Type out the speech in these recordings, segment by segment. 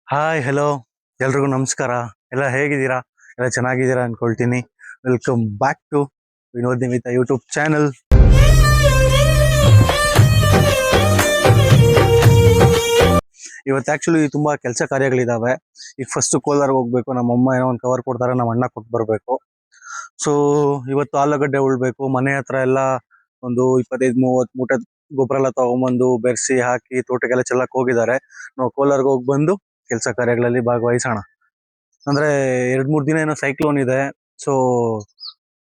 Hi hello ಎಲ್ರಿಗೂ ನಮಸ್ಕಾರ. ಎಲ್ಲ ಹೇಗಿದ್ದೀರಾ? ಎಲ್ಲ ಚೆನ್ನಾಗಿದ್ದೀರಾ ಅನ್ಕೊಳ್ತೀನಿ. Welcome back to Vinod Nimita YouTube channel. ಇವತ್ತು ಆಕ್ಚುಲಿ ತುಂಬಾ ಕೆಲಸ ಕಾರ್ಯಗಳಿದಾವೆ. ಈಗ ಫಸ್ಟ್ ಕೋಲಾರ ಹೋಗ್ಬೇಕು, ನಮ್ಮಮ್ಮ ಏನೋ ಒಂದು ಕವರ್ ಕೊಡ್ತಾರೆ, ನಮ್ಮ ಅಣ್ಣ ಕೊಟ್ಟು ಬರ್ಬೇಕು. ಸೊ ಇವತ್ತು ಆಲೂಗಡ್ಡೆ ಉಳ್ಬೇಕು. ಮನೆ ಹತ್ರ ಎಲ್ಲ ಒಂದು 25-30 ಮೂಟೆ ಗೊಬ್ಬರ ಎಲ್ಲ ತಗೊಂಬಂದು ಬೆರೆಸಿ ಹಾಕಿ ತೋಟಕ್ಕೆಲ್ಲ ಚೆಲ್ಲಕ್ ಹೋಗಿದ್ದಾರೆ. ನಾವು ಕೋಲಾರ್ಗೆ ಹೋಗಿ ಬಂದು ಕೆಲಸ ಕಾರ್ಯಗಳಲ್ಲಿ ಭಾಗವಹಿಸೋಣ. ಅಂದ್ರೆ 2-3 ದಿನ ಏನೋ ಸೈಕ್ಲೋನ್ ಇದೆ. ಸೊ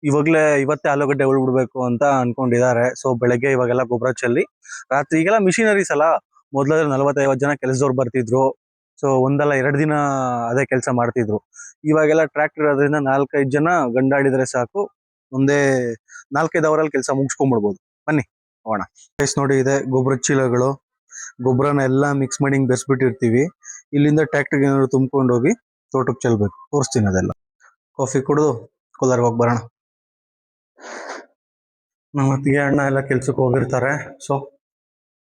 ಇವತ್ತೇ ಆಲೂಗಡ್ಡೆ ಉಳ್ಬಿಡ್ಬೇಕು ಅಂತ ಅನ್ಕೊಂಡಿದ್ದಾರೆ. ಸೊ ಬೆಳಗ್ಗೆ ಇವಾಗೆಲ್ಲ ಗೊಬ್ಬರ ಚೆಲ್ಲಿ ರಾತ್ರಿ, ಈಗೆಲ್ಲ ಮಿಷಿನರೀಸ್ ಅಲ್ಲ. ಮೊದ್ಲಾದ್ರೆ 40-50 ಜನ ಕೆಲಸದವ್ರು ಬರ್ತಿದ್ರು. ಸೊ ಒಂದಲ್ಲ 2 ದಿನ ಅದೇ ಕೆಲಸ ಮಾಡ್ತಿದ್ರು. ಇವಾಗೆಲ್ಲ ಟ್ರ್ಯಾಕ್ಟರ್ ಇರೋದ್ರಿಂದ 4-5 ಜನ ಗಂಡಾಡಿದ್ರೆ ಸಾಕು, ಒಂದೇ 4-5 ಅವರಲ್ಲಿ ಕೆಲಸ ಮುಗಿಸ್ಕೊಂಡ್ಬಿಡ್ಬೋದು. ಬನ್ನಿ ಹೋಗೋಣ. ನೋಡಿ, ಇದೆ ಗೊಬ್ಬರ ಚೀಲಗಳು. ಗೊಬ್ಬರನ ಎಲ್ಲ ಮಿಕ್ಸ್ ಮಾಡಿ ಹಿಂಗ್ ಬೆರೆಸ್ಬಿಟ್ಟಿರ್ತೀವಿ. ಇಲ್ಲಿಂದ ಟ್ರ್ಯಾಕ್ಟರ್ಗೆ ಏನಾದ್ರು ತುಂಬ್ಕೊಂಡು ಹೋಗಿ ತೋಟಕ್ಕೆ ಚೆಲ್ಬೇಕು. ತೋರಿಸ್ತೀನಿ ಅದೆಲ್ಲ. ಕಾಫಿ ಕುಡಿದು ಕೋಲಾರ್ಗೆ ಹೋಗಿ ಬರೋಣ. ನಮ್ಮ ಅತ್ತಿಗೆ ಅಣ್ಣ ಎಲ್ಲ ಕೆಲ್ಸಕ್ಕೆ ಹೋಗಿರ್ತಾರೆ. ಸೊ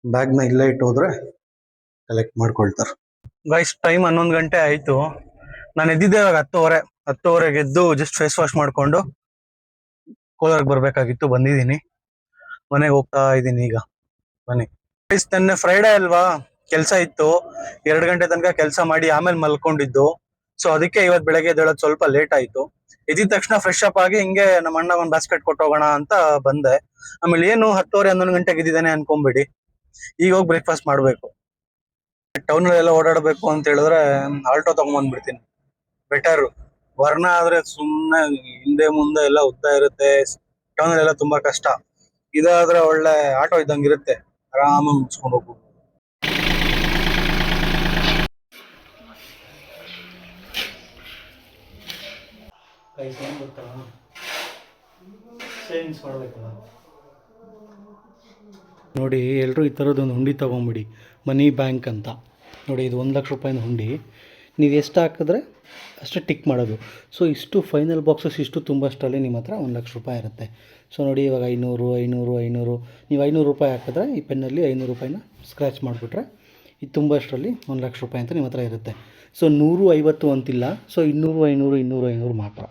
ಬ್ಯಾಗ್ನ ಇಲ್ಲೇ ಇಟ್ಟು ಹೋದ್ರೆ ಕಲೆಕ್ಟ್ ಮಾಡ್ಕೊಳ್ತಾರೆ. ಗೈಸ್, ಟೈಮ್ 11 ಗಂಟೆ ಆಯ್ತು. ನಾನು ಎದ್ದಿದ್ದೆ ಇವಾಗ 10:30 ಎದ್ದು ಜಸ್ಟ್ ಫೇಸ್ ವಾಶ್ ಮಾಡ್ಕೊಂಡು ಕೋಲಾರ್ಗೆ ಬರ್ಬೇಕಾಗಿತ್ತು. ಬಂದಿದ್ದೀನಿ, ಮನೆಗೆ ಹೋಗ್ತಾ ಇದ್ದೀನಿ ಈಗ. ಬನ್ನಿ ಗೈಸ್, ನೆನ್ನೆ ಫ್ರೈಡೇ ಅಲ್ವಾ, ಕೆಲ್ಸ ಇತ್ತು. 2 ಗಂಟೆ ತನಕ ಕೆಲಸ ಮಾಡಿ ಆಮೇಲೆ ಮಲ್ಕೊಂಡಿದ್ದು. ಸೊ ಅದಕ್ಕೆ ಇವತ್ತು ಬೆಳಗ್ಗೆ ಎದ್ದೇಳೋದು ಸ್ವಲ್ಪ ಲೇಟ್ ಆಯ್ತು. ಎದ್ದಿದ ತಕ್ಷಣ ಫ್ರೆಶ್ ಅಪ್ ಆಗಿ ಹಿಂಗೆ ನಮ್ಮ ಅಣ್ಣ ಒಂದು ಬಾಸ್ಕೆಟ್ ಕೊಟ್ಟೋಗೋಣ ಅಂತ ಬಂದೆ. ಆಮೇಲೆ ಏನು 10:30-11 ಗಂಟೆಗೆ ಎದ್ದಿದ್ದಾನೆ ಅನ್ಕೊಂಬಿಡಿ. ಈಗ ಹೋಗಿ ಬ್ರೇಕ್ಫಾಸ್ಟ್ ಮಾಡ್ಬೇಕು. ಟೌನ್ ಎಲ್ಲ ಓಡಾಡ್ಬೇಕು ಅಂತ ಹೇಳಿದ್ರೆ ಆಲ್ಟೋ ತಗೊಂಡ್ಬಂದ್ಬಿಡ್ತೀನಿ, ಬೆಟರ್. ವರ್ಣ ಆದ್ರೆ ಸುಮ್ನೆ ಹಿಂದೆ ಮುಂದೆ ಎಲ್ಲ ಉದ್ದ ಇರುತ್ತೆ. ಟೌನ್ ಎಲ್ಲ ತುಂಬಾ ಕಷ್ಟ. ಇದಾದ್ರೆ ಒಳ್ಳೆ ಆಟೋ ಇದ್ದಂಗಿರುತ್ತೆ, ಆರಾಮಾಗಿ ಮುಗಿಸ್ಕೊಂಡು ಹೋಗ್ಬೋದು. ಸೇವಿಂಗ್ಸ್ ಮಾಡ್ಬೇಕಲ್ಲ ನೋಡಿ. ಎಲ್ಲರೂ ಈ ಥರದ್ದೊಂದು ಹುಂಡಿ ತೊಗೊಂಬಿಡಿ, ಮನಿ ಬ್ಯಾಂಕ್ ಅಂತ. ನೋಡಿ, ಇದು 1 ಲಕ್ಷ ರೂಪಾಯಿನ ಹುಂಡಿ. ನೀವು ಎಷ್ಟು ಹಾಕಿದ್ರೆ ಅಷ್ಟು ಟಿಕ್ ಮಾಡೋದು. ಸೊ ಇಷ್ಟು ಫೈನಲ್ ಬಾಕ್ಸಸ್ ಇಷ್ಟು ತುಂಬಷ್ಟರಲ್ಲಿ ನಿಮ್ಮ ಹತ್ರ 1 ಲಕ್ಷ ರೂಪಾಯಿ ಇರುತ್ತೆ. ಸೊ ನೋಡಿ, ಇವಾಗ 500 ನೀವು 500 ರೂಪಾಯಿ ಹಾಕಿದ್ರೆ ಈ ಪೆನ್ನಲ್ಲಿ 500 ರೂಪಾಯಿನ ಸ್ಕ್ರ್ಯಾಚ್ ಮಾಡಿಬಿಟ್ರೆ ಇದು ತುಂಬಷ್ಟರಲ್ಲಿ 1 ಲಕ್ಷ ರೂಪಾಯಿ ಅಂತ ನಿಮ್ಮ ಹತ್ರ ಇರುತ್ತೆ. ಸೊ 150 ಅಂತಿಲ್ಲ. ಸೊ 200 ಮಾತ್ರ.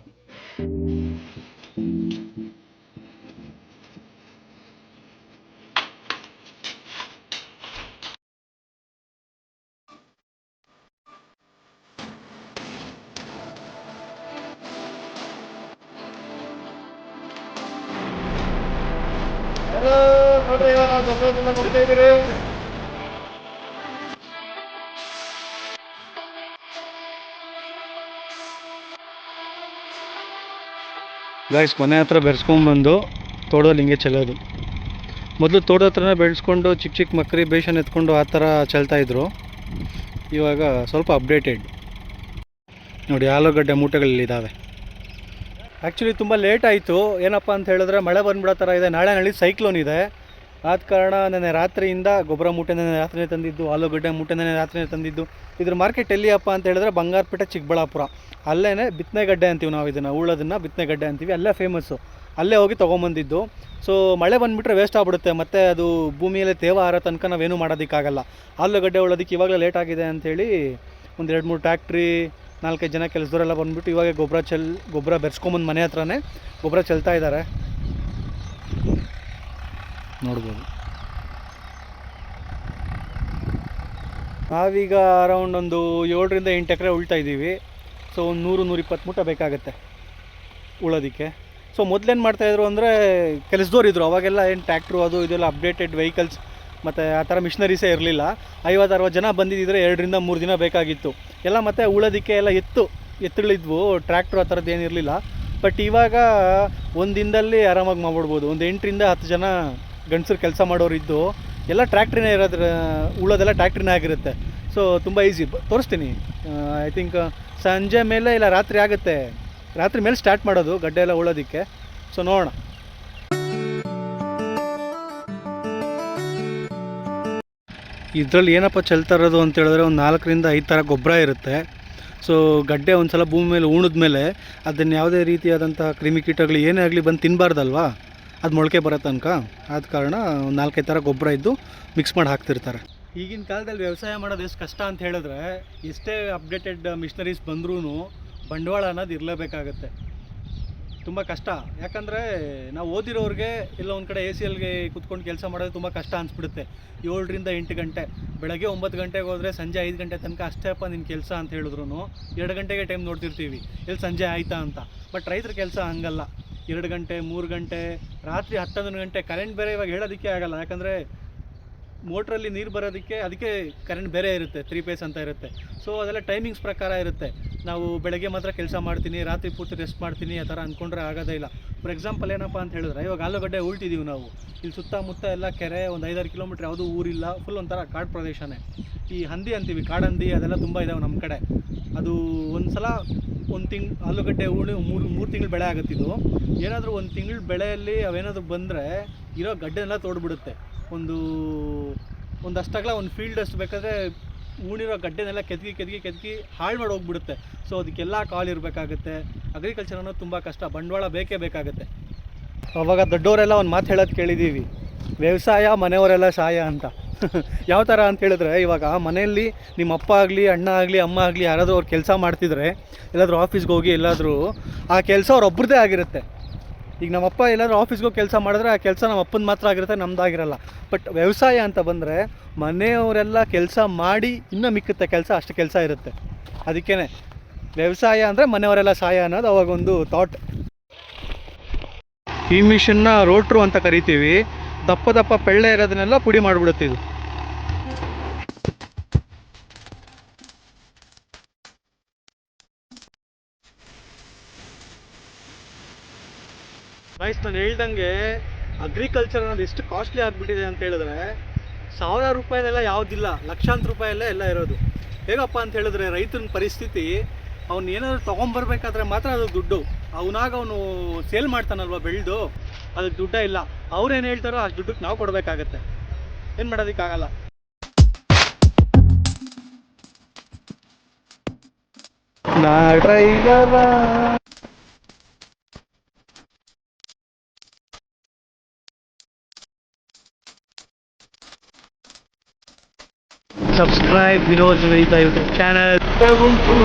ಗಾಯ್ಸ್, ಮನೆ ಹತ್ರ ಬೆರೆಸ್ಕೊಂಡ್ಬಂದು ತೋಟದಲ್ಲಿ ಹಿಂಗೆ ಚೆಲ್ಲೋದು. ಮೊದಲು ತೋಟದ ಹತ್ರನೇ ಬೆಳೆಸ್ಕೊಂಡು ಚಿಕ್ಕ ಮಕ್ಕರಿ ಬೇಷನ್ ಎತ್ಕೊಂಡು ಆ ಥರ ಚೆಲ್ತಾಯಿದ್ರು. ಇವಾಗ ಸ್ವಲ್ಪ ಅಪ್ಡೇಟೆಡ್. ನೋಡಿ, ಆಲೂಗಡ್ಡೆ ಮೂಟೆಗಳಿದ್ದಾವೆ. ಆ್ಯಕ್ಚುಲಿ ತುಂಬ ಲೇಟ್ ಆಯಿತು. ಏನಪ್ಪ ಅಂತ ಹೇಳಿದ್ರೆ ಮಳೆ ಬಂದುಬಿಡೋ ಥರ ಇದೆ. ನಾಳೆ ಸೈಕ್ಲೋನ್ ಇದೆ. ಆದ ಕಾರಣ ನೆನ್ನೆ ರಾತ್ರಿಯಿಂದ ಗೊಬ್ಬರ ಮೂಟೆ ನೆನ್ನೆ ರಾತ್ರಿನೇ ತಂದಿದ್ದು, ಆಲೂಗಡ್ಡೆ ಮೂಟೆ ನೆನ್ನೆ ರಾತ್ರಿನೇ ತಂದಿದ್ದು. ಇದ್ರ ಮಾರ್ಕೆಟ್ ಎಲ್ಲಿಯಪ್ಪ ಅಂತ ಹೇಳಿದ್ರೆ ಬಂಗಾರಪೇಟೆ, ಚಿಕ್ಕಬಳ್ಳಾಪುರ. ಅಲ್ಲೇ ಬಿತ್ತನೆಗಡ್ಡೆ ಅಂತೀವಿ ನಾವು, ಇದನ್ನು ಉಳ್ಳೋದನ್ನು ಬಿತ್ತನೆಗಡ್ಡೆ ಅಂತೀವಿ. ಅಲ್ಲೇ ಫೇಮಸ್ಸು. ಅಲ್ಲೇ ಹೋಗಿ ತೊಗೊಂಬಂದಿದ್ದು. ಸೊ ಮಳೆ ಬಂದುಬಿಟ್ರೆ ವೇಸ್ಟ್ ಆಗ್ಬಿಡುತ್ತೆ, ಮತ್ತು ಅದು ಭೂಮಿಯಲ್ಲೇ ತೇವ ಆರೋ ತನಕ ನಾವೇನೂ ಮಾಡೋದಕ್ಕಾಗಲ್ಲ. ಆಲೂಗಡ್ಡೆ ಉಳ್ಳೋದಕ್ಕೆ ಇವಾಗಲೇ ಲೇಟ್ ಆಗಿದೆ ಅಂಥೇಳಿ ಒಂದು 2-3 ಟ್ಯಾಕ್ಟ್ರಿ, 4-5 ಜನ ಕೆಲಸದವರೆಲ್ಲ ಬಂದುಬಿಟ್ಟು ಇವಾಗ ಗೊಬ್ಬರ ಬೆರೆಸ್ಕೊಂಬಂದು ಮನೆ ಹತ್ರನೇ ಗೊಬ್ಬರ ಚೆಲ್ತಾ ಇದ್ದಾರೆ. ನೋಡ್ಬೋದು. ನಾವೀಗ ಅರೌಂಡ್ ಒಂದು 7-8 ಎಕರೆ ಉಳ್ತಾ ಇದ್ದೀವಿ. ಸೊ ಒಂದು 100-120 ಮೂಟೆ ಬೇಕಾಗುತ್ತೆ ಉಳೋದಕ್ಕೆ. ಸೊ ಮೊದಲೇನು ಮಾಡ್ತಾಯಿದ್ರು ಅಂದರೆ ಕೆಲಸದವ್ರು ಇದ್ದರು. ಅವಾಗೆಲ್ಲ ಏನು ಟ್ಯಾಕ್ಟ್ರು ಅದು ಇದೆಲ್ಲ ಅಪ್ಡೇಟೆಡ್ ವೆಹಿಕಲ್ಸ್ ಮತ್ತು ಆ ಥರ ಮಿಷನರೀಸೇ ಇರಲಿಲ್ಲ. 50-60 ಜನ ಬಂದಿದ್ದರೆ 2-3 ದಿನ ಬೇಕಾಗಿತ್ತು ಎಲ್ಲ. ಮತ್ತು ಉಳೋದಕ್ಕೆ ಎಲ್ಲ ಎತ್ತುಗಳಿದ್ವು, ಟ್ರ್ಯಾಕ್ಟ್ರು ಆ ಥರದ್ದು ಏನಿರಲಿಲ್ಲ. ಬಟ್ ಇವಾಗ ಒಂದು ದಿನದಲ್ಲಿ ಆರಾಮಾಗಿ ಮಾಡ್ಬಿಡ್ಬೋದು. ಒಂದು 8-10 ಜನ ಗಂಡಸರು ಕೆಲಸ ಮಾಡೋರು ಇದ್ದು ಎಲ್ಲ ಟ್ರ್ಯಾಕ್ಟ್ರಿನೇ ಇರೋದ್ರ, ಉಳೋದೆಲ್ಲ ಟ್ರ್ಯಾಕ್ಟ್ರಿನೇ ಆಗಿರುತ್ತೆ. ಸೊ ತುಂಬ ಈಸಿ. ತೋರಿಸ್ತೀನಿ. ಐ ಥಿಂಕ್ ಸಂಜೆ ಮೇಲೆ ಇಲ್ಲ ರಾತ್ರಿ ಆಗುತ್ತೆ. ರಾತ್ರಿ ಮೇಲೆ ಸ್ಟಾರ್ಟ್ ಮಾಡೋದು ಗಡ್ಡೆ ಎಲ್ಲ ಉಳೋದಕ್ಕೆ. ಸೊ ನೋಡೋಣ. ಇದರಲ್ಲಿ ಏನಪ್ಪ ಚೆಲ್ತಾ ಇರೋದು ಅಂತ ಹೇಳಿದ್ರೆ ಒಂದು 4-5 ಥರ ಗೊಬ್ಬರ ಇರುತ್ತೆ. ಸೊ ಗಡ್ಡೆ ಒಂದು ಸಲ ಭೂಮಿ ಮೇಲೆ ಉಣಿದ್ಮೇಲೆ ಅದನ್ನು ಯಾವುದೇ ರೀತಿಯಾದಂಥ ಕ್ರಿಮಿಕೀಟಗಳು ಏನೇ ಆಗಲಿ ಬಂದು ತಿನ್ನಬಾರ್ದಲ್ವಾ, ಅದು ಮೊಳಕೆ ಬರೋ ತನಕ. ಆದ ಕಾರಣ ಒಂದು 4-5 ಥರ ಗೊಬ್ಬರ ಇದ್ದು ಮಿಕ್ಸ್ ಮಾಡಿ ಹಾಕ್ತಿರ್ತಾರೆ. ಈಗಿನ ಕಾಲದಲ್ಲಿ ವ್ಯವಸಾಯ ಮಾಡೋದು ಎಷ್ಟು ಕಷ್ಟ ಅಂತ ಹೇಳಿದ್ರೆ, ಎಷ್ಟೇ ಅಪ್ಡೇಟೆಡ್ ಮಿಷನರೀಸ್ ಬಂದ್ರೂ ಬಂಡವಾಳ ಅನ್ನೋದು ಇರಲೇಬೇಕಾಗತ್ತೆ. ತುಂಬ ಕಷ್ಟ. ಯಾಕಂದರೆ ನಾವು ಓದಿರೋರಿಗೆ ಎಲ್ಲ ಒಂದು ಕಡೆ ACLಗೆ ಕುತ್ಕೊಂಡು ಕೆಲಸ ಮಾಡೋದು ತುಂಬ ಕಷ್ಟ ಅನಿಸ್ಬಿಡುತ್ತೆ. 7 ರಿಂದ 8 ಗಂಟೆ, ಬೆಳಗ್ಗೆ 9 ಗಂಟೆಗೆ ಹೋದರೆ ಸಂಜೆ 5 ಗಂಟೆ ತನಕ ಅಷ್ಟೇಪ್ಪ ನಿನ್ನ ಕೆಲಸ ಅಂತ ಹೇಳಿದ್ರು 2 ಗಂಟೆಗೆ ಟೈಮ್ ನೋಡ್ತಿರ್ತೀವಿ, ಎಲ್ಲಿ ಸಂಜೆ ಆಯಿತಾ ಅಂತ. ಬಟ್ ರೈತರ ಕೆಲಸ ಹಂಗಲ್ಲ. 2 ಗಂಟೆ, 3 ಗಂಟೆ, ರಾತ್ರಿ 10-11 ಗಂಟೆ. ಕರೆಂಟ್ ಬೇರೆ ಇವಾಗ ಹೇಳೋದಕ್ಕೆ ಆಗಲ್ಲ, ಯಾಕಂದರೆ ಮೋಟ್ರಲ್ಲಿ ನೀರು ಬರೋದಕ್ಕೆ ಅದಕ್ಕೆ ಕರೆಂಟ್ ಬೇರೆ ಇರುತ್ತೆ, 3 ಫೇಸ್ ಅಂತ ಇರುತ್ತೆ. ಸೊ ಅದೆಲ್ಲ ಟೈಮಿಂಗ್ಸ್ ಪ್ರಕಾರ ಇರುತ್ತೆ. ನಾವು ಬೆಳಗ್ಗೆ ಮಾತ್ರ ಕೆಲಸ ಮಾಡ್ತೀನಿ, ರಾತ್ರಿ ಪೂರ್ತಿ ರೆಸ್ಟ್ ಮಾಡ್ತೀನಿ ಆ ಥರ ಅಂದ್ಕೊಂಡ್ರೆ ಆಗೋದೇ ಇಲ್ಲ. ಫಾರ್ ಎಕ್ಸಾಂಪಲ್ ಏನಪ್ಪ ಅಂತ ಹೇಳಿದ್ರೆ, ಇವಾಗ ಆಲೂಗಡ್ಡೆ ಉಳ್ತಿದ್ದೀವಿ ನಾವು. ಇಲ್ಲಿ ಸುತ್ತಮುತ್ತ ಎಲ್ಲ ಕೆರೆ, ಒಂದು 5-6 ಕಿಲೋಮೀಟ್ರ್ ಯಾವುದೂ ಊರಿಲ್ಲ, ಫುಲ್ ಒಂಥರ ಕಾಡು ಪ್ರದೇಶನೇ. ಈ ಹಂದಿ ಅಂತೀವಿ, ಕಾಡಂದಿ, ಅದೆಲ್ಲ ತುಂಬ ಇದಾವೆ ನಮ್ಮ ಕಡೆ. ಅದು ಒಂದು ಸಲ ಆಲೂಗಡ್ಡೆ ಉಳಿ 3 ತಿಂಗಳು ಬೆಳೆ ಆಗುತ್ತಿದ್ದು. ಏನಾದರೂ 1 ತಿಂಗಳು ಬೆಳೆಯಲ್ಲಿ ಅವೇನಾದರೂ ಬಂದರೆ ಇರೋ ಗಡ್ಡೆನೆಲ್ಲ ತೋಡ್ಬಿಡುತ್ತೆ. ಒಂದಷ್ಟಾಗಲ ಒಂದು ಫೀಲ್ಡ್ ಅಷ್ಟು ಬೇಕಾದರೆ ಉಣಿರೋ ಗಡ್ಡೆನೆಲ್ಲ ಕೆದಕಿ ಹಾಳು ಮಾಡಿ ಹೋಗ್ಬಿಡುತ್ತೆ. ಸೊ ಅದಕ್ಕೆಲ್ಲ ಕಾಲ್ ಇರಬೇಕಾಗುತ್ತೆ. ಅಗ್ರಿಕಲ್ಚರ್ ಅನ್ನೋದು ತುಂಬ ಕಷ್ಟ, ಬಂಡವಾಳ ಬೇಕೇ ಬೇಕಾಗುತ್ತೆ. ಅವಾಗ ದೊಡ್ಡವರೆಲ್ಲ ಒಂದು ಮಾತು ಹೇಳೋದು ಕೇಳಿದ್ದೀವಿ, ವ್ಯವಸಾಯ ಮನೆಯವರೆಲ್ಲ ಸಹಾಯ ಅಂತ. ಯಾವ ಥರ ಅಂತ ಹೇಳಿದ್ರೆ, ಇವಾಗ ಮನೆಯಲ್ಲಿ ನಿಮ್ಮ ಅಪ್ಪ ಆಗಲಿ, ಅಣ್ಣ ಆಗಲಿ, ಅಮ್ಮ ಆಗಲಿ ಯಾರಾದರೂ ಅವ್ರು ಕೆಲಸ ಮಾಡ್ತಿದ್ರೆ, ಎಲ್ಲಾದರೂ ಆಫೀಸ್ಗೆ ಹೋಗಿ ಎಲ್ಲಾದರೂ ಆ ಕೆಲಸ ಅವ್ರೊಬ್ರದ್ದೇ ಆಗಿರುತ್ತೆ. ಈಗ ನಮ್ಮಪ್ಪ ಎಲ್ಲಾದರೂ ಆಫೀಸ್ಗೆ ಹೋಗಿ ಕೆಲಸ ಮಾಡಿದ್ರೆ ಆ ಕೆಲಸ ನಮ್ಮ ಅಪ್ಪನ ಮಾತ್ರ ಆಗಿರುತ್ತೆ, ನಮ್ಮದಾಗಿರಲ್ಲ. ಬಟ್ ವ್ಯವಸಾಯ ಅಂತ ಬಂದರೆ ಮನೆಯವರೆಲ್ಲ ಕೆಲಸ ಮಾಡಿ ಇನ್ನೂ ಮಿಕ್ಕುತ್ತೆ ಕೆಲಸ, ಅಷ್ಟು ಕೆಲಸ ಇರುತ್ತೆ. ಅದಕ್ಕೇ ವ್ಯವಸಾಯ ಅಂದರೆ ಮನೆಯವರೆಲ್ಲ ಸಹಾಯ ಅನ್ನೋದು ಅವಾಗೊಂದು ಥಾಟ್. ಈ ಮಿಷನ್ನ ರೋಟ್ರು ಅಂತ ಕರಿತೀವಿ. ದಪ್ಪ ಪೆಳ್ಳೆ ಇರೋದನ್ನೆಲ್ಲ ಪುಡಿ ಮಾಡಿಬಿಡುತ್ತೆ ಇದು. ಗೈಸ್, ನಾನು ಹೇಳ್ದಂಗೆ ಅಗ್ರಿಕಲ್ಚರ್ ಅನ್ನೋದು ಎಷ್ಟು ಕಾಸ್ಟ್ಲಿ ಆಗಿಬಿಟ್ಟಿದೆ ಅಂತ ಹೇಳಿದ್ರೆ, 1000 ರೂಪಾಯಿದೆಲ್ಲ ಯಾವುದಿಲ್ಲ, ಲಕ್ಷಾಂತರ ರೂಪಾಯಲ್ಲೇ ಎಲ್ಲ ಇರೋದು. ಹೇಗಪ್ಪ ಅಂತ ಹೇಳಿದ್ರೆ, ರೈತನ ಪರಿಸ್ಥಿತಿ, ಅವ್ನು ಏನಾದರೂ ತೊಗೊಂಬರ್ಬೇಕಾದ್ರೆ ಮಾತ್ರ ಅದು ದುಡ್ಡು. ಅವನಾಗ ಅವನು ಸೇಲ್ ಮಾಡ್ತಾನಲ್ವ ಬೆಳೆದು, ಅದಕ್ಕೆ ದುಡ್ಡೇ ಇಲ್ಲ. ಅವ್ರೇನು ಹೇಳ್ತಾರೋ ಅಷ್ಟು ದುಡ್ಡಕ್ಕೆ ನಾವು ಕೊಡಬೇಕಾಗತ್ತೆ. ಏನು ಮಾಡೋದಕ್ಕಾಗಲ್ಲ. Subscribe Vinod Vedita YouTube channel.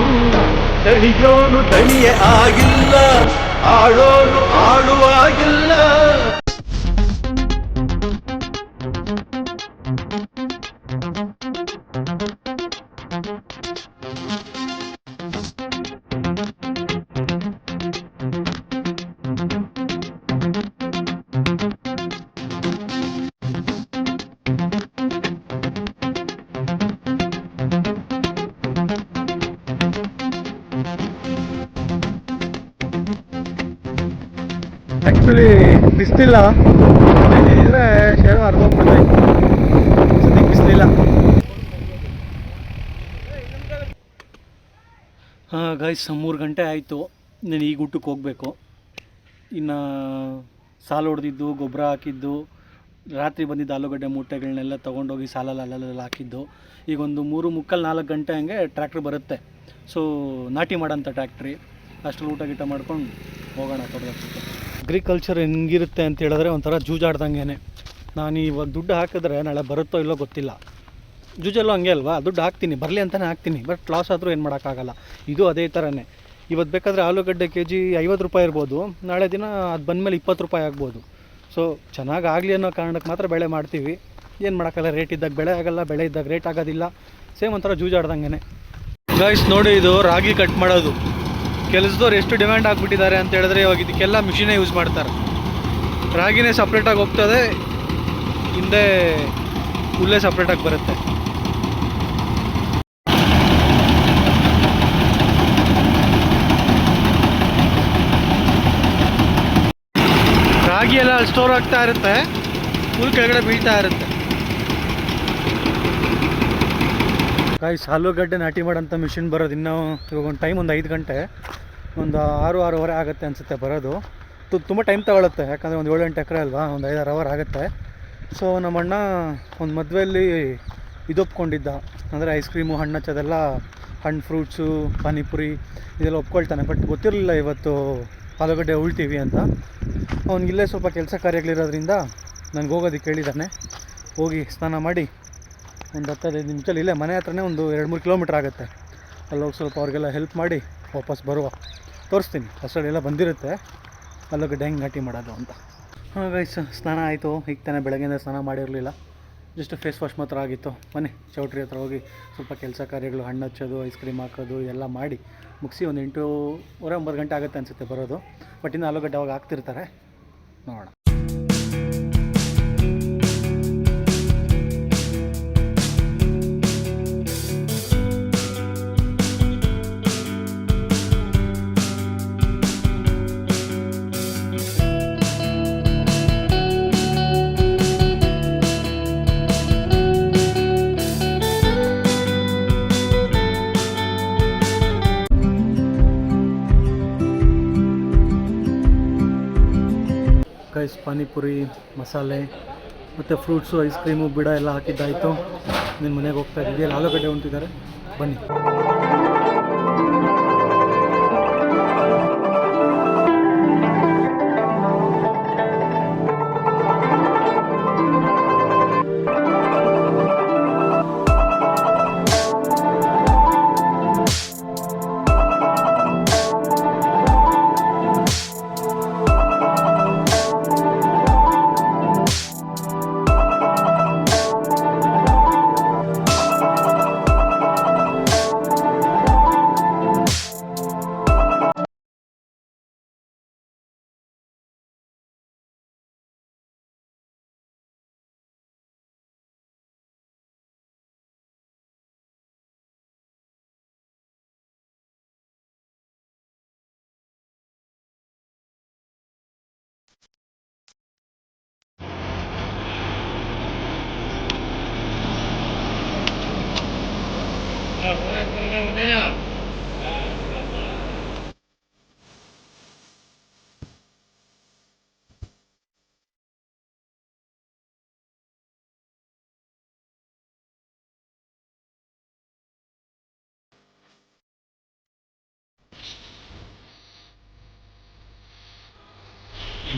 ದಣಿಯೋನು ದಣಿಯೇ ಆಗಿಲ್ಲ, ಆಳೋನು ಆಳುವಾಗಿಲ್ಲ. ಆ್ಯಕ್ಚುಲಿ ಬಿಸ್ತಿಲ್ಲ, ಇದ್ರೆ ಶೇರು ಹರ್ಬೋಗ್ಬಿಡ್ತೈತೆ. ಸದ್ಯಕ್ಕೆ ಬಿಸ್ತಿಲ್ಲ. ಹಾಂ ಗೈಸ್, 3 ಗಂಟೆ ಆಯಿತು. ನಾನು ಈಗ ಊಟಕ್ಕೆ ಹೋಗಬೇಕು. ಇನ್ನು ಸಾಲು ಹೊಡೆದಿದ್ದು, ಗೊಬ್ಬರ ಹಾಕಿದ್ದು, ರಾತ್ರಿ ಬಂದಿದ್ದು ಆಲೂಗಡ್ಡೆ ಮೂಟೆಗಳನ್ನೆಲ್ಲ ತೊಗೊಂಡೋಗಿ ಸಾಲಲ್ಲಿ ಅಲ್ಲೆಲ್ಲ ಹಾಕಿದ್ದು. ಈಗ ಒಂದು 3:45-4 ಗಂಟೆ ಹಂಗೆ ಟ್ರ್ಯಾಕ್ಟ್ರ್ ಬರುತ್ತೆ. ಸೊ ನಾಟಿ ಮಾಡೋಂಥ ಟ್ರ್ಯಾಕ್ಟ್ರಿ. ಅಷ್ಟರಲ್ಲಿ ಊಟ ಗೀಟ ಮಾಡ್ಕೊಂಡು ಹೋಗೋಣ ತೋಟಕ್ಕೆ. ಅಗ್ರಿಕಲ್ಚರ್ ಹೆಂಗಿರುತ್ತೆ ಅಂತ ಹೇಳಿದ್ರೆ ಒಂಥರ ಜೂಜಾಡ್ದಂಗೆ. ನಾನು ಇವಾಗ ದುಡ್ಡು ಹಾಕಿದ್ರೆ ನಾಳೆ ಬರುತ್ತೋ ಇಲ್ಲೋ ಗೊತ್ತಿಲ್ಲ. ಜೂಜಲ್ಲೂ ಹಂಗೆ ಅಲ್ವಾ, ದುಡ್ಡು ಹಾಕ್ತೀನಿ, ಬರಲಿ ಅಂತಲೇ ಹಾಕ್ತೀನಿ. ಬಟ್ ಲಾಸ್ ಆದರೂ ಏನು ಮಾಡೋಕ್ಕಾಗಲ್ಲ. ಇದು ಅದೇ ಥರನೇ. ಇವತ್ತು ಬೇಕಾದರೆ ಆಲೂಗಡ್ಡೆ kg 50 ರೂಪಾಯಿ ಇರ್ಬೋದು, ನಾಳೆ ದಿನ ಅದು ಬಂದಮೇಲೆ 20 ರೂಪಾಯಿ ಆಗ್ಬೋದು. ಸೊ ಚೆನ್ನಾಗಿ ಆಗಲಿ ಅನ್ನೋ ಕಾರಣಕ್ಕೆ ಮಾತ್ರ ಬೆಳೆ ಮಾಡ್ತೀವಿ. ಏನು ಮಾಡೋಕ್ಕಲ್ಲ, ರೇಟ್ ಇದ್ದಾಗ ಬೆಳೆ ಆಗೋಲ್ಲ, ಬೆಳೆ ಇದ್ದಾಗ ರೇಟ್ ಆಗೋದಿಲ್ಲ. ಸೇಮ್ ಒಂಥರ ಜೂಜಾಡ್ದಂಗೆ. ಗೈಸ್ ನೋಡಿ, ಇದು ರಾಗಿ ಕಟ್ ಮಾಡೋದು. ಕೆಲಸದವ್ರು ಎಷ್ಟು ಡಿಮ್ಯಾಂಡ್ ಆಗಿಬಿಟ್ಟಿದ್ದಾರೆ ಅಂತ ಹೇಳಿದ್ರೆ, ಇವಾಗ ಇದಕ್ಕೆಲ್ಲ ಮಿಷಿನೇ ಯೂಸ್ ಮಾಡ್ತಾರೆ. ರಾಗಿನೇ ಸಪ್ರೇಟಾಗಿ ಹೋಗ್ತದೆ, ಹಿಂದೆ ಹುಲ್ಲೇ ಸಪ್ರೇಟಾಗಿ ಬರುತ್ತೆ. ರಾಗಿ ಎಲ್ಲ ಸ್ಟೋರ್ ಆಗ್ತಾ ಇರುತ್ತೆ, ಹುಲ್ ಕೆಳಗಡೆ ಬೀಳ್ತಾ ಇರುತ್ತೆ. ಗೈಸ್, ಆಲೂಗಡ್ಡೆ ನಾಟಿ ಮಾಡೋಂಥ ಮಿಷಿನ್ ಬರೋದು ಇನ್ನೂ ಇವಾಗ ಒಂದು ಟೈಮ್ ಒಂದು 5 ಗಂಟೆ, ಒಂದು 6-6:15 ಆಗುತ್ತೆ ಅನಿಸುತ್ತೆ ಬರೋದು. ತುಂಬ ಟೈಮ್ ತಗೊಳುತ್ತೆ, ಯಾಕಂದರೆ ಒಂದು 7-8 ಎಕರೆ ಅಲ್ವಾ, ಒಂದು 5-6 ಅವರ್ ಆಗುತ್ತೆ. ಸೊ ನಮ್ಮ ಅಣ್ಣ ಒಂದು ಮದುವೆಯಲ್ಲಿ ಒಪ್ಕೊಂಡಿದ್ದ, ಅಂದರೆ ಐಸ್ ಕ್ರೀಮು, ಹಣ್ಣು ಹಚ್ಚೋದೆಲ್ಲ, ಹಣ್ಣು ಫ್ರೂಟ್ಸು, ಪಾನಿಪುರಿ ಇದೆಲ್ಲ ಒಪ್ಕೊಳ್ತಾನೆ. ಬಟ್ ಗೊತ್ತಿರಲಿಲ್ಲ ಇವತ್ತು ಆಲೂಗಡ್ಡೆ ಉಳ್ತೀವಿ ಅಂತ. ಅವ್ನಿಗಿಲ್ಲೇ ಸ್ವಲ್ಪ ಕೆಲಸ ಕಾರ್ಯಗಳಿರೋದ್ರಿಂದ ನನಗೆ ಹೋಗೋದಕ್ಕೆ ಹೇಳಿದ್ದಾನೆ. ಹೋಗಿ ಸ್ನಾನ ಮಾಡಿ ಒಂದು 10-15 ನಿಮಿಷದಲ್ಲಿ ಇಲ್ಲೇ ಮನೆ ಹತ್ರನೇ ಒಂದು 2-3 ಕಿಲೋಮೀಟ್ರ್ ಆಗುತ್ತೆ. ಅಲ್ಲೋಗಿ ಸ್ವಲ್ಪ ಅವ್ರಿಗೆಲ್ಲ ಹೆಲ್ಪ್ ಮಾಡಿ ವಾಪಸ್ ಬರುವ ತೋರಿಸ್ತೀನಿ. ಅಷ್ಟರಲ್ಲೆಲ್ಲ ಬಂದಿರುತ್ತೆ, ಅಲ್ಲೋಗಿ ಹೆಂಗೆ ಘಾಟಿ ಮಾಡೋದು ಅಂತ. ಹಾಂ ಗೈಸ್, ಸ್ನಾನ ಆಯಿತು. ಈಗ ತಾನೇ ಬೆಳಗ್ಗೆಯಿಂದ ಸ್ನಾನ ಮಾಡಿರಲಿಲ್ಲ, ಜಸ್ಟ್ ಫೇಸ್ ವಾಶ್ ಮಾತ್ರ ಆಗಿತ್ತು. ಬನ್ನಿ ಚೌಟ್ರಿ ಹತ್ರ ಹೋಗಿ ಸ್ವಲ್ಪ ಕೆಲಸ ಕಾರ್ಯಗಳು, ಹಣ್ಣು ಹಚ್ಚೋದು, ಐಸ್ ಕ್ರೀಮ್ ಹಾಕೋದು ಎಲ್ಲ ಮಾಡಿ ಮುಗಿಸಿ ಒಂದು 8:30-9 ಗಂಟೆ ಆಗುತ್ತೆ ಅನಿಸುತ್ತೆ ಬರೋದು. ಬಟ್ ಇನ್ನು ಆಲೂಗಡ್ಡೆ ಅವಾಗ ಹಾಕ್ತಿರ್ತಾರೆ, ನೋಡೋಣ. ಗೈಸ್, ಪಾನಿಪುರಿ, ಮಸಾಲೆ ಮತ್ತು ಫ್ರೂಟ್ಸು, ಐಸ್ ಕ್ರೀಮು, ಬಿಡ ಎಲ್ಲ ಹಾಕಿದ್ದಾಯಿತು. ನಿನ್ನ ಮನೆಗೆ ಹೋಗ್ತಾ ಇದ್ದೀವಿ. ಅಲ್ಲಿ ಆಲೂಗಡ್ಡೆ ಹೊಂಟಿದ್ದಾರೆ, ಬನ್ನಿ.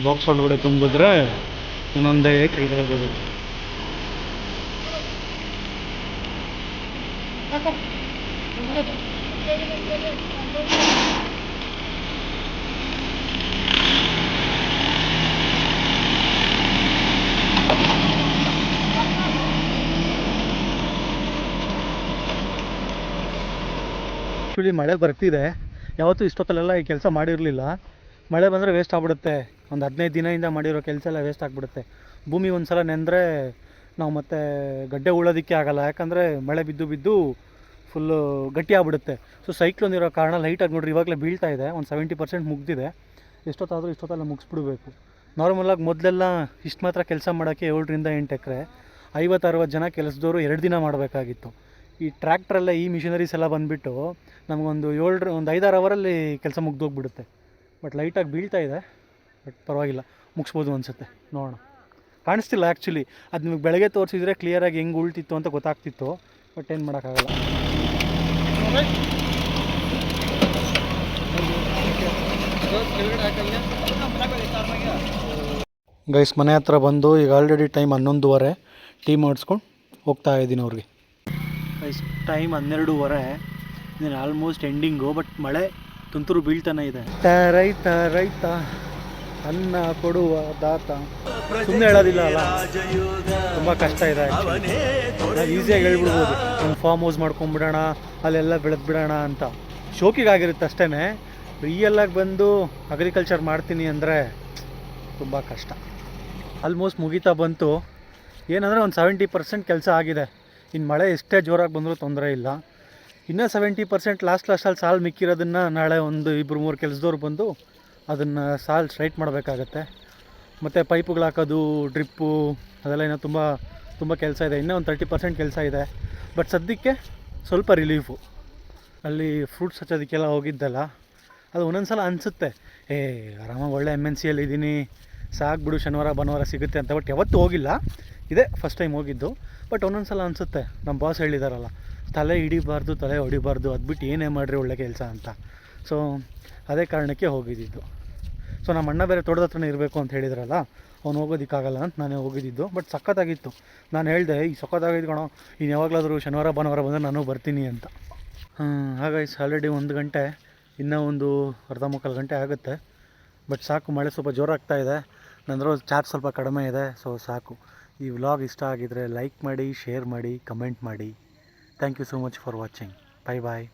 ಬಾಕ್ಸ್ ಒಳಗಡೆ ತುಂಬಿದ್ರೆ ಇನ್ನೊಂದೇ ಕೈದಾಗೋದು. ಆ್ಯಕ್ಚುಲಿ ಮಳೆ ಬರ್ತಿದೆ. ಯಾವತ್ತೂ ಇಷ್ಟೊತ್ತಲ್ಲೆಲ್ಲ ಈ ಕೆಲಸ ಮಾಡಿರಲಿಲ್ಲ. ಮಳೆ ಬಂದರೆ ವೇಸ್ಟ್ ಆಗಿಬಿಡುತ್ತೆ. ಒಂದು 15 ದಿನದಿಂದ ಮಾಡಿರೋ ಕೆಲಸ ಎಲ್ಲ ವೇಸ್ಟ್ ಆಗಿಬಿಡುತ್ತೆ. ಭೂಮಿ ಒಂದು ಸಲ ನೆಂದರೆ ನಾವು ಮತ್ತೆ ಗಡ್ಡೆ ಉಳೋದಕ್ಕೆ ಆಗೋಲ್ಲ, ಯಾಕಂದರೆ ಮಳೆ ಬಿದ್ದು ಬಿದ್ದು ಫುಲ್ಲು ಗಟ್ಟಿ ಆಗ್ಬಿಡುತ್ತೆ. ಸೊ ಸೈಕ್ಲೋನ್ ಇರೋ ಕಾರಣ ಲೈಟಾಗಿ ನೋಡ್ರಿ ಇವಾಗಲೇ ಬೀಳ್ತಾ ಇದೆ. ಒಂದು 70% ಮುಗಿದಿದೆ. ಎಷ್ಟೊತ್ತಾದರೂ ಇಷ್ಟೊತ್ತಲ್ಲ ಮುಗಿಸ್ಬಿಡ್ಬೇಕು. ನಾರ್ಮಲಾಗಿ ಮೊದಲೆಲ್ಲ ಇಷ್ಟು ಮಾತ್ರ ಕೆಲಸ ಮಾಡೋಕ್ಕೆ 7-8 ಎಕರೆ 50-60 ಜನ ಕೆಲಸದವರು 2 ದಿನ ಮಾಡಬೇಕಾಗಿತ್ತು. ಈ ಟ್ರ್ಯಾಕ್ಟ್ರಲ್ಲ ಈ ಮಿಷಿನರೀಸ್ ಎಲ್ಲ ಬಂದುಬಿಟ್ಟು ನಮಗೊಂದು 5-6 ಅವರಲ್ಲಿ ಕೆಲಸ ಮುಗ್ದೋಗ್ಬಿಡುತ್ತೆ. ಬಟ್ ಲೈಟಾಗಿ ಬೀಳ್ತಾ ಇದೆ, ಬಟ್ ಪರವಾಗಿಲ್ಲ, ಮುಗಿಸ್ಬೋದು ಅನಿಸುತ್ತೆ. ನೋಡೋಣ. ಕಾಣಿಸ್ತಿಲ್ಲ ಆ್ಯಕ್ಚುಲಿ, ಅದು ನಿಮಗೆ ಬೆಳಗ್ಗೆ ತೋರಿಸಿದ್ರೆ ಕ್ಲಿಯರಾಗಿ ಹೆಂಗೆ ಉಳ್ತಿತ್ತು ಅಂತ ಗೊತ್ತಾಗ್ತಿತ್ತು. ಬಟ್ ಏನು ಮಾಡೋಕ್ಕಾಗಲ್ಲ. ಗೈಸ್, ಮನೆ ಹತ್ರ ಬಂದು ಈಗ ಆಲ್ರೆಡಿ ಟೈಮ್ 11:30. ಟೀ ಮಾಡಿಸ್ಕೊಂಡು ಹೋಗ್ತಾ ಇದ್ದೀನಿ ಅವ್ರಿಗೆ. Guys, time 12:30. ಇದನ್ನು ಆಲ್ಮೋಸ್ಟ್ ಎಂಡಿಂಗು. ಬಟ್ ಮಳೆ ತುಂತುರು ಬೀಳ್ತಾನೆ ಇದೆ. ರೈತ ರೈತ ಅನ್ನ ಕೊಡುವ ದಾತ. ಸುಮ್ಮನೆ ಹೇಳೋದಿಲ್ಲ ಅಲ್ಲ, ತುಂಬ ಕಷ್ಟ ಇದೆ. ನಾವು ಈಸಿಯಾಗಿ ಹೇಳ್ಬಿಡ್ಬೋದು, ಒಂದು ಫಾರ್ಮ್ ಹೌಸ್ ಮಾಡ್ಕೊಂಬಿಡೋಣ, ಅಲ್ಲೆಲ್ಲ ಬೆಳೆದ್ಬಿಡೋಣ ಅಂತ. ಶೋಕಿಗಾಗಿರುತ್ತೆ ಅಷ್ಟೇ. ರಿಯಲ್ಲಾಗಿ ಬಂದು ಅಗ್ರಿಕಲ್ಚರ್ ಮಾಡ್ತೀನಿ ಅಂದರೆ ತುಂಬ ಕಷ್ಟ. ಆಲ್ಮೋಸ್ಟ್ ಮುಗಿತಾ ಬಂತು. ಏನಂದರೆ ಒಂದು 70% ಕೆಲಸ ಆಗಿದೆ. ಇನ್ನು ಮಳೆ ಎಷ್ಟೇ ಜೋರಾಗಿ ಬಂದರೂ ತೊಂದರೆ ಇಲ್ಲ. ಇನ್ನೂ 70% ಲಾಸ್ಟಲ್ಲಿ ಸಾಲು ಮಿಕ್ಕಿರೋದನ್ನು ನಾಳೆ ಒಂದು 2-3 ಕೆಲಸದವ್ರು ಬಂದು ಅದನ್ನು ಸಾಲು ಸ್ಟ್ರೈಟ್ ಮಾಡಬೇಕಾಗತ್ತೆ. ಮತ್ತು ಪೈಪುಗಳು ಹಾಕೋದು, ಡ್ರಿಪ್ಪು, ಅದೆಲ್ಲ ಇನ್ನೂ ತುಂಬ ಕೆಲಸ ಇದೆ. ಇನ್ನೂ ಒಂದು 30% ಕೆಲಸ ಇದೆ. ಬಟ್ ಸದ್ಯಕ್ಕೆ ಸ್ವಲ್ಪ ರಿಲೀಫು. ಅಲ್ಲಿ ಫ್ರೂಟ್ಸ್ ಹಚ್ಚೋದಕ್ಕೆಲ್ಲ ಹೋಗಿದ್ದಲ್ಲ, ಅದು ಒಂದೊಂದು ಸಲ ಅನಿಸುತ್ತೆ, ಆರಾಮಾಗಿ ಒಳ್ಳೆ MNCಯಲ್ಲಿ ಇದ್ದೀನಿ, ಸಾಕ್ಬಿಡು, ಶನಿವಾರ ಭಾನುವಾರ ಸಿಗುತ್ತೆ ಅಂತ. ಬಟ್ ಯಾವತ್ತೂ ಹೋಗಿಲ್ಲ, ಇದೇ ಫಸ್ಟ್ ಟೈಮ್ ಹೋಗಿದ್ದು. ಬಟ್ ಒಂದೊಂದು ಸಲ ಅನಿಸುತ್ತೆ, ನಮ್ಮ ಬಾಸ್ ಹೇಳಿದಾರಲ್ಲ, ತಲೆ ಹಿಡಿಬಾರ್ದು, ತಲೆ ಹೊಡಿಬಾರ್ದು, ಅದು ಬಿಟ್ಟು ಏನೇ ಮಾಡಿರಿ ಒಳ್ಳೆ ಕೆಲಸ ಅಂತ. ಸೊ ಅದೇ ಕಾರಣಕ್ಕೆ ಹೋಗಿದ್ದಿದ್ದು. ಸೊ ನಮ್ಮ ಅಣ್ಣ ಬೇರೆ ತೋಟದ ಹತ್ರನೇ ಇರಬೇಕು ಅಂತ ಹೇಳಿದ್ರಲ್ಲ, ಅವ್ನು ಹೋಗೋದಕ್ಕಾಗಲ್ಲ ಅಂತ ನಾನೇ ಹೋಗಿದ್ದಿದ್ದು. ಬಟ್ ಸಖತ್ತಾಗಿತ್ತು. ನಾನು ಹೇಳಿದೆ ಈ ಸಖತ್ತಾಗಿದ್ದು ಕಣೋ, ಇನ್ನು ಯಾವಾಗಲಾದರೂ ಶನಿವಾರ ಭಾನುವಾರ ಬಂದರೆ ನಾನು ಬರ್ತೀನಿ ಅಂತ. ಹಾಗಾಗಿ ಆಲ್ರೆಡಿ 1 ಗಂಟೆ, ಇನ್ನೂ ಒಂದು ಅರ್ಧ ಮುಕ್ಕಾಲು ಗಂಟೆ ಆಗುತ್ತೆ. ಬಟ್ ಸಾಕು, ಮಳೆ ಸ್ವಲ್ಪ ಜೋರಾಗ್ತಾ ಇದೆ. ನಂದ್ರಲ್ಲಿ ಚಾರ್ಜ್ ಸ್ವಲ್ಪ ಕಡಿಮೆ ಇದೆ. ಸೊ ಸಾಕು. ಈ ವ್ಲಾಗ್ ಇಷ್ಟ ಆಗಿದರೆ ಲೈಕ್ ಮಾಡಿ, ಶೇರ್ ಮಾಡಿ, ಕಮೆಂಟ್ ಮಾಡಿ. Thank you so much for watching. Bye bye.